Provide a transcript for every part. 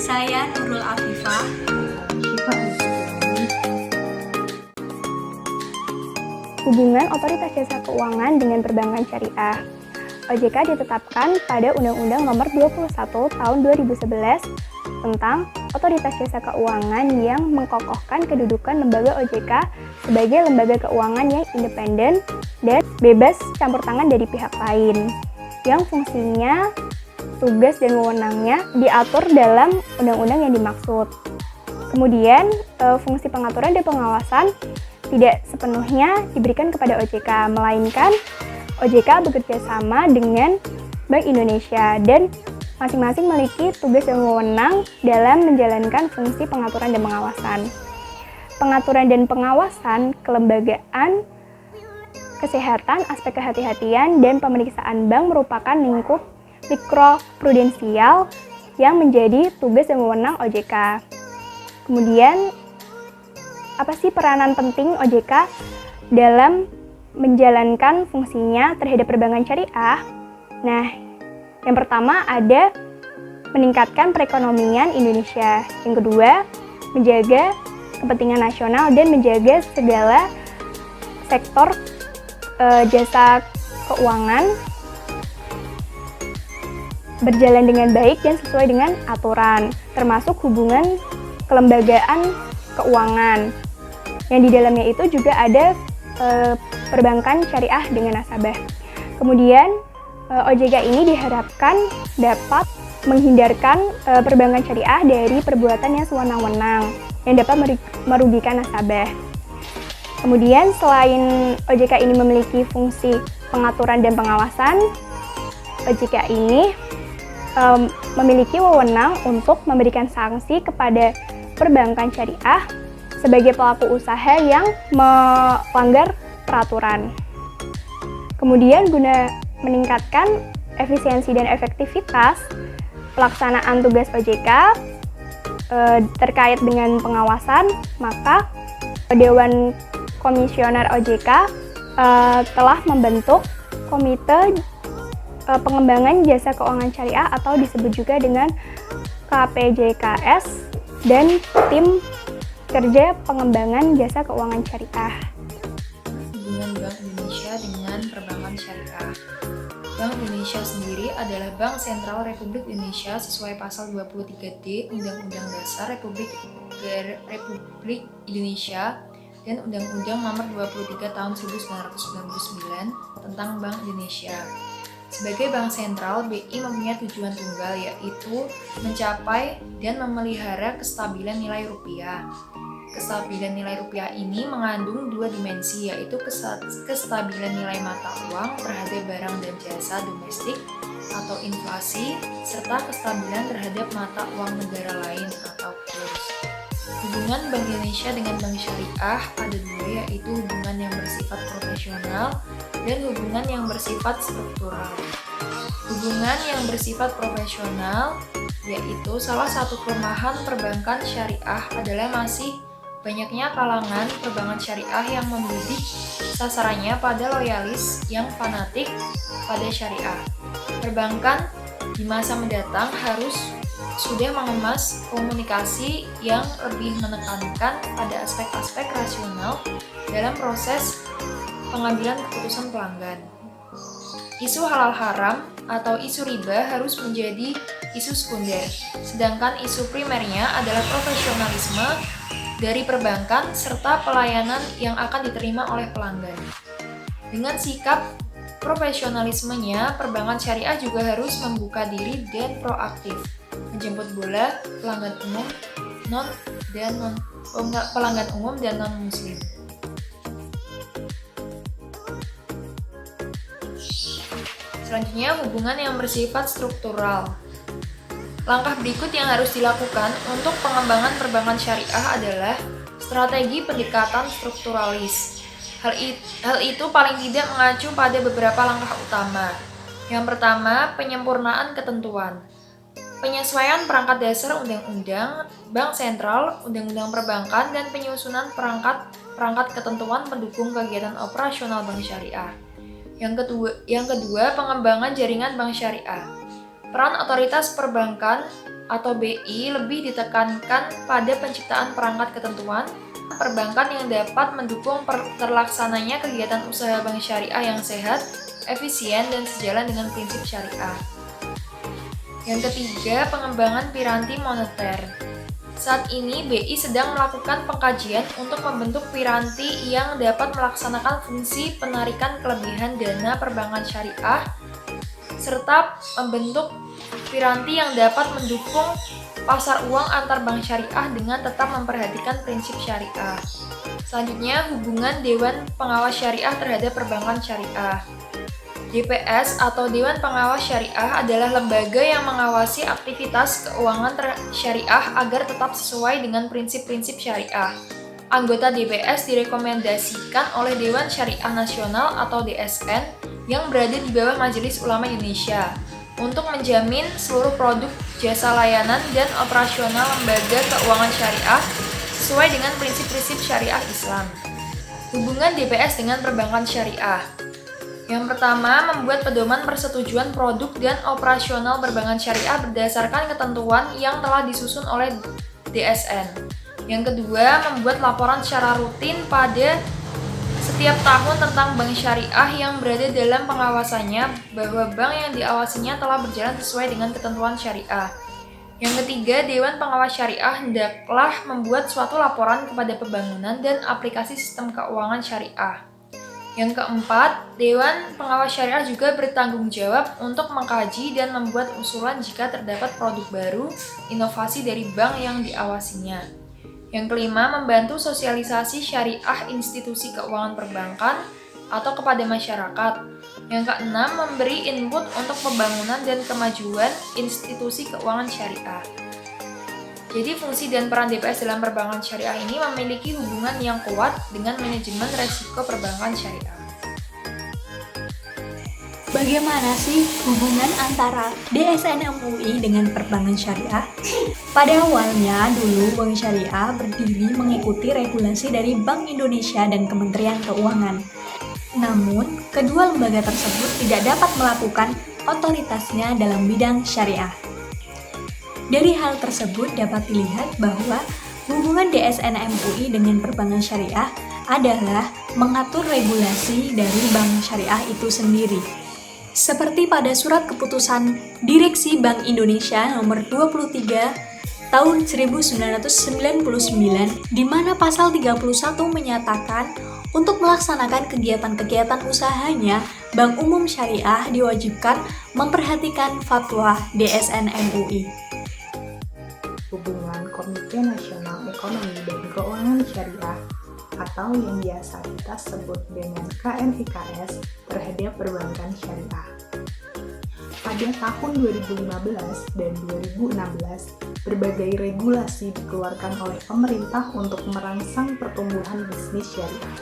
Saya Nurul Afifah. Hubungan Otoritas Jasa Keuangan dengan Perbankan Syariah. OJK ditetapkan pada Undang-Undang Nomor 21 Tahun 2011 tentang Otoritas Jasa Keuangan yang mengkokohkan kedudukan lembaga OJK sebagai lembaga keuangan yang independen dan bebas campur tangan dari pihak lain, yang fungsinya, tugas dan wewenangnya diatur dalam undang-undang yang dimaksud. Kemudian, fungsi pengaturan dan pengawasan tidak sepenuhnya diberikan kepada OJK, melainkan OJK bekerja sama dengan Bank Indonesia dan masing-masing memiliki tugas dan wewenang dalam menjalankan fungsi pengaturan dan pengawasan. Pengaturan dan pengawasan kelembagaan, kesehatan, aspek kehati-hatian, dan pemeriksaan bank merupakan lingkup mikroprudensial yang menjadi tugas dan wewenang OJK. Kemudian, apa sih peranan penting OJK dalam menjalankan fungsinya terhadap perbankan syariah? Nah, yang pertama ada meningkatkan perekonomian Indonesia. Yang kedua, menjaga kepentingan nasional dan menjaga segala sektor jasa keuangan berjalan dengan baik dan sesuai dengan aturan, termasuk hubungan kelembagaan keuangan. Yang di dalamnya itu juga ada perbankan syariah dengan nasabah. Kemudian OJK ini diharapkan dapat menghindarkan perbankan syariah dari perbuatan yang sewenang-wenang yang dapat merugikan nasabah. Kemudian selain OJK ini memiliki fungsi pengaturan dan pengawasan, OJK ini memiliki wewenang untuk memberikan sanksi kepada perbankan syariah sebagai pelaku usaha yang melanggar peraturan. Kemudian guna meningkatkan efisiensi dan efektivitas pelaksanaan tugas OJK terkait dengan pengawasan, maka Dewan Komisioner OJK telah membentuk Komite Pengembangan Jasa Keuangan Syariah atau disebut juga dengan KPJKS dan Tim Kerja Pengembangan Jasa Keuangan Syariah. Hubungan Bank Indonesia dengan Perbankan Syariah. Bank Indonesia sendiri adalah Bank Sentral Republik Indonesia sesuai pasal 23D Undang-Undang Dasar Republik Indonesia dan Undang-Undang Nomor 23 Tahun 1999 tentang Bank Indonesia. Sebagai bank sentral, BI mempunyai tujuan tunggal, yaitu mencapai dan memelihara kestabilan nilai rupiah. Kestabilan nilai rupiah ini mengandung dua dimensi, yaitu kestabilan nilai mata uang terhadap barang dan jasa domestik atau inflasi, serta kestabilan terhadap mata uang negara lain atau kurs. Hubungan Bank Indonesia dengan Bank Syariah ada dua, yaitu hubungan yang bersifat profesional dan hubungan yang bersifat struktural. Hubungan yang bersifat profesional yaitu salah satu kelemahan perbankan syariah adalah masih banyaknya kalangan perbankan syariah yang membidik sasarannya pada loyalis yang fanatik pada syariah. Perbankan di masa mendatang harus sudah mengemas komunikasi yang lebih menekankan pada aspek-aspek rasional dalam proses pengambilan keputusan pelanggan. Isu halal haram atau isu riba harus menjadi isu sekunder, sedangkan isu primernya adalah profesionalisme dari perbankan serta pelayanan yang akan diterima oleh pelanggan. Dengan sikap profesionalismenya, perbankan syariah juga harus membuka diri dan proaktif, menjemput bola pelanggan umum dan non-muslim. Selanjutnya, hubungan yang bersifat struktural. Langkah berikut yang harus dilakukan untuk pengembangan perbankan syariah adalah strategi pendekatan strukturalis. Hal itu paling tidak mengacu pada beberapa langkah utama. Yang pertama, penyempurnaan ketentuan. Penyesuaian perangkat dasar undang-undang, bank sentral, undang-undang perbankan, dan penyusunan perangkat ketentuan pendukung kegiatan operasional bank syariah. Yang kedua, pengembangan jaringan bank syariah. Peran otoritas perbankan atau BI lebih ditekankan pada penciptaan perangkat ketentuan perbankan yang dapat mendukung terlaksananya kegiatan usaha bank syariah yang sehat, efisien, dan sejalan dengan prinsip syariah. Yang ketiga, pengembangan piranti moneter. Saat ini BI sedang melakukan pengkajian untuk membentuk piranti yang dapat melaksanakan fungsi penarikan kelebihan dana perbankan syariah serta membentuk piranti yang dapat mendukung pasar uang antar bank syariah dengan tetap memperhatikan prinsip syariah. Selanjutnya, hubungan Dewan Pengawas Syariah terhadap perbankan syariah. DPS atau Dewan Pengawas Syariah adalah lembaga yang mengawasi aktivitas keuangan syariah agar tetap sesuai dengan prinsip-prinsip syariah. Anggota DPS direkomendasikan oleh Dewan Syariah Nasional atau DSN yang berada di bawah Majelis Ulama Indonesia untuk menjamin seluruh produk, jasa layanan, dan operasional lembaga keuangan syariah sesuai dengan prinsip-prinsip syariah Islam. Hubungan DPS dengan perbankan syariah. Yang pertama, membuat pedoman persetujuan produk dan operasional perbankan syariah berdasarkan ketentuan yang telah disusun oleh DSN. Yang kedua, membuat laporan secara rutin pada setiap tahun tentang bank syariah yang berada dalam pengawasannya bahwa bank yang diawasinya telah berjalan sesuai dengan ketentuan syariah. Yang ketiga, Dewan Pengawas Syariah hendaklah membuat suatu laporan kepada pembangunan dan aplikasi sistem keuangan syariah. Yang keempat, Dewan Pengawas Syariah juga bertanggung jawab untuk mengkaji dan membuat usulan jika terdapat produk baru, inovasi dari bank yang diawasinya. Yang kelima, membantu sosialisasi syariah institusi keuangan perbankan atau kepada masyarakat. Yang keenam, memberi input untuk pembangunan dan kemajuan institusi keuangan syariah. Jadi fungsi dan peran DPS dalam perbankan syariah ini memiliki hubungan yang kuat dengan manajemen resiko perbankan syariah. Bagaimana sih hubungan antara DSN MUI dengan perbankan syariah? Pada awalnya dulu Bank Syariah berdiri mengikuti regulasi dari Bank Indonesia dan Kementerian Keuangan. Namun, kedua lembaga tersebut tidak dapat melakukan otoritasnya dalam bidang syariah. Dari hal tersebut dapat dilihat bahwa hubungan DSN MUI dengan perbankan syariah adalah mengatur regulasi dari bank syariah itu sendiri. Seperti pada surat keputusan Direksi Bank Indonesia nomor 23 tahun 1999 di mana pasal 31 menyatakan untuk melaksanakan kegiatan-kegiatan usahanya, Bank Umum Syariah diwajibkan memperhatikan fatwa DSN MUI. Hubungan Komite Nasional Ekonomi dan Keuangan Syariah atau yang biasa kita sebut dengan KNIKS terhadap perbankan syariah. Pada tahun 2015 dan 2016, berbagai regulasi dikeluarkan oleh pemerintah untuk merangsang pertumbuhan bisnis syariah.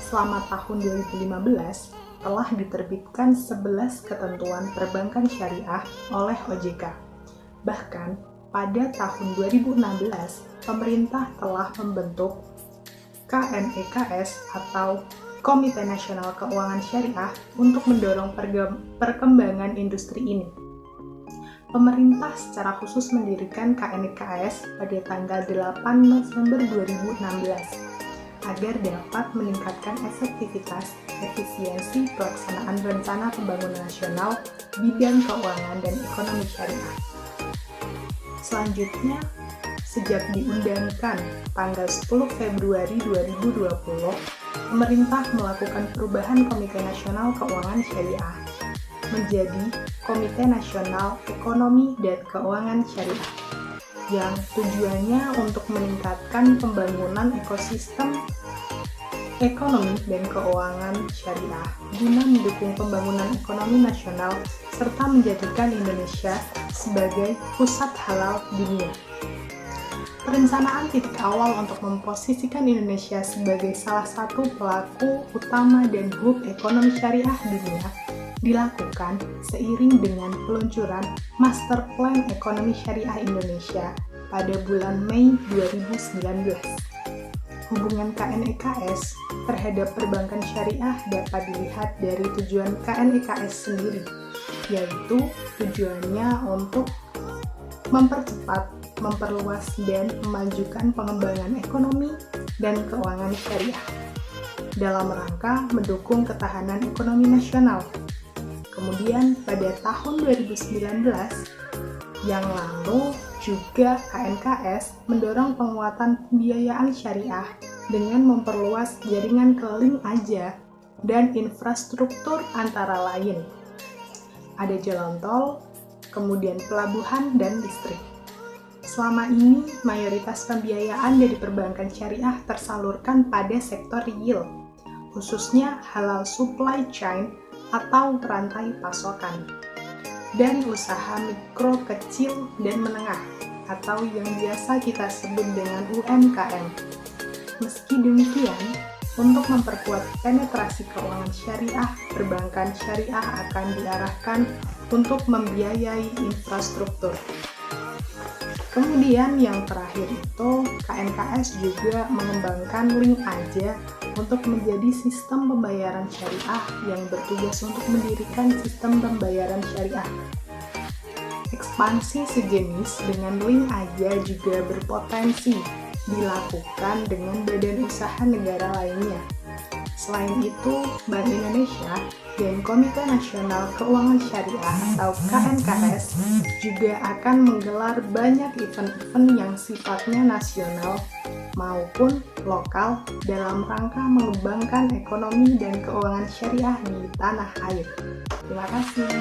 Selama tahun 2015, telah diterbitkan 11 ketentuan perbankan syariah oleh OJK. Bahkan, pada tahun 2016, pemerintah telah membentuk KNIKS atau Komite Nasional Keuangan Syariah untuk mendorong perkembangan industri ini. Pemerintah secara khusus mendirikan KNIKS pada tanggal 8 November 2016 agar dapat meningkatkan efektivitas, efisiensi pelaksanaan rencana pembangunan nasional bidang keuangan dan ekonomi syariah. Selanjutnya, sejak diundangkan tanggal 10 Februari 2020, pemerintah melakukan perubahan Komite Nasional Keuangan Syariah menjadi Komite Nasional Ekonomi dan Keuangan Syariah yang tujuannya untuk meningkatkan pembangunan ekosistem ekonomi dan keuangan syariah guna mendukung pembangunan ekonomi nasional serta menjadikan Indonesia sebagai pusat halal dunia. Perencanaan titik awal untuk memposisikan Indonesia sebagai salah satu pelaku utama dan hub ekonomi syariah dunia dilakukan seiring dengan peluncuran Master Plan Ekonomi Syariah Indonesia pada bulan Mei 2019. Hubungan KNIKS terhadap perbankan syariah dapat dilihat dari tujuan KNIKS sendiri, yaitu tujuannya untuk mempercepat, memperluas, dan memajukan pengembangan ekonomi dan keuangan syariah dalam rangka mendukung ketahanan ekonomi nasional. Kemudian pada tahun 2019 yang lalu juga KNKS mendorong penguatan pembiayaan syariah dengan memperluas jaringan keliling aja dan infrastruktur antara lain. Ada jalan tol, kemudian pelabuhan dan listrik. Selama ini, mayoritas pembiayaan dari perbankan syariah tersalurkan pada sektor real, khususnya halal supply chain atau rantai pasokan, dan usaha mikro, kecil, dan menengah, atau yang biasa kita sebut dengan UMKM. Meski demikian, untuk memperkuat penetrasi keuangan syariah, perbankan syariah akan diarahkan untuk membiayai infrastruktur. Kemudian yang terakhir itu, KNKS juga mengembangkan Link Aja untuk menjadi sistem pembayaran syariah yang bertugas untuk mendirikan sistem pembayaran syariah. Ekspansi sejenis dengan Link Aja juga berpotensi dilakukan dengan badan usaha negara lainnya. Selain itu, Bank Indonesia dan Komite Nasional Keuangan Syariah atau KNKS juga akan menggelar banyak event-event yang sifatnya nasional maupun lokal dalam rangka mengembangkan ekonomi dan keuangan syariah di tanah air. Terima kasih.